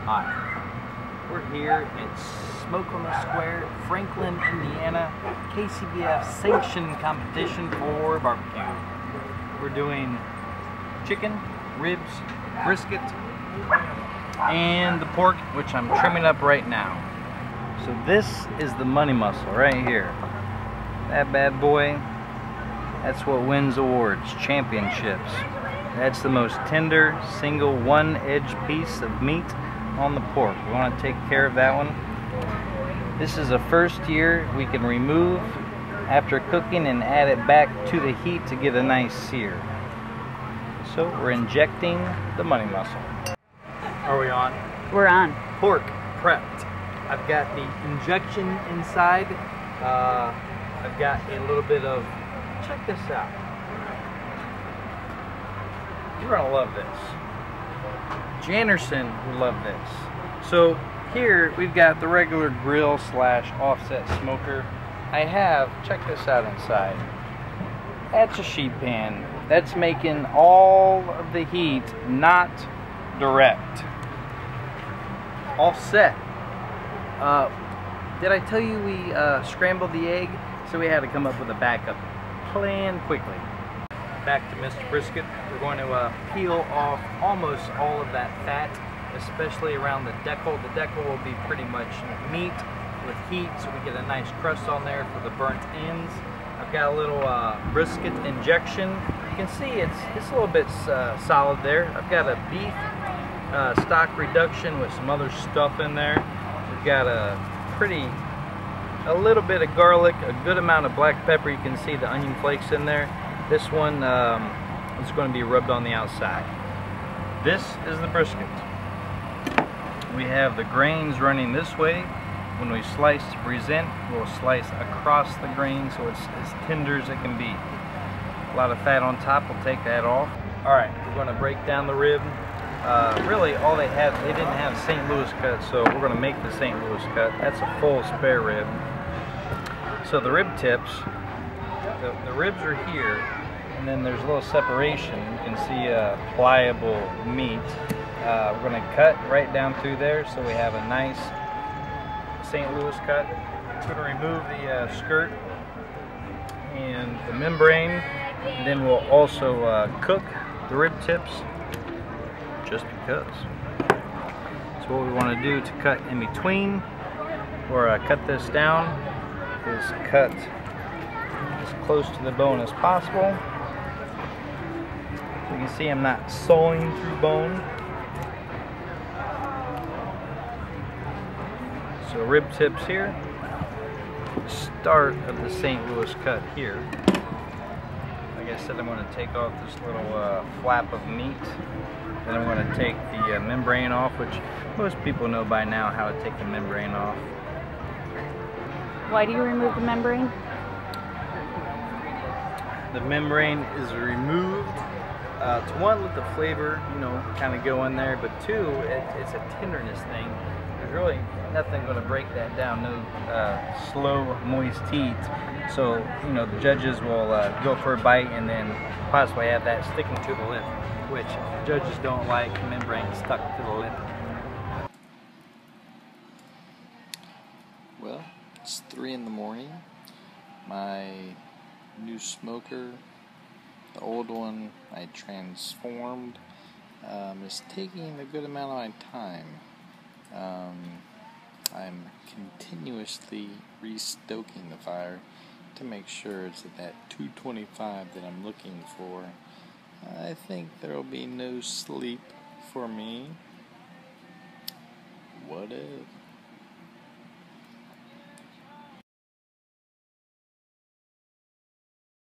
Hi, we're here at Smoke on the Square, Franklin, Indiana, KCBS sanctioned competition for barbecue. We're doing chicken, ribs, brisket, and the pork, which I'm trimming up right now. So this is the money muscle right here. That bad boy, that's what wins awards, championships. That's the most tender, single one-edged piece of meat on the pork. We want to take care of that one. This is the first year we can remove after cooking and add it back to the heat to get a nice sear. So we're injecting the money muscle. Are we on? We're on. Pork prepped. I've got the injection inside. I've got a little bit of, check this out. You're gonna love this. Jannerson will love this. So here we've got the regular grill slash offset smoker. I have, check this out inside. That's a sheet pan. That's making all of the heat not direct. Offset. Did I tell you we scrambled the egg? So we had to come up with a backup plan quickly. Back to Mr. Brisket. We're going to peel off almost all of that fat, especially around the decal. The decal will be pretty much meat with heat, so we get a nice crust on there for the burnt ends. I've got a little brisket injection. You can see it's a little bit solid there. I've got a beef stock reduction with some other stuff in there. We've got a little bit of garlic, a good amount of black pepper. You can see the onion flakes in there. This one is going to be rubbed on the outside. This is the brisket. We have the grains running this way. When we slice to present, we'll slice across the grain so it's as tender as it can be. A lot of fat on top, we'll take that off. Alright, we're going to break down the rib. Really all they didn't have St. Louis cut, so we're going to make the St. Louis cut. That's a full spare rib. So the rib tips, the ribs are here, and then there's a little separation. You can see pliable meat. We're going to cut right down through there so we have a nice St. Louis cut. We're going to remove the skirt and the membrane, and then we'll also cook the rib tips just because. So what we want to do to cut in between or cut this down is cut as close to the bone as possible. So you can see I'm not sawing through bone. So rib tips here, start of the St. Louis cut here. Like I said, I'm going to take off this little flap of meat. Then I'm going to take the membrane off, which most people know by now how to take the membrane off. Why do you remove the membrane? The membrane is removed to one, let the flavor, kind of go in there, but two, it's a tenderness thing. There's really nothing going to break that down, no slow, moist heat. So, the judges will go for a bite and then possibly have that sticking to the lip, which judges don't like membrane stuck to the lip. Well, it's 3 in the morning. My new smoker, the old one I transformed, is taking a good amount of my time. I'm continuously restoking the fire to make sure it's at that 225 that I'm looking for. I think there will be no sleep for me. What if?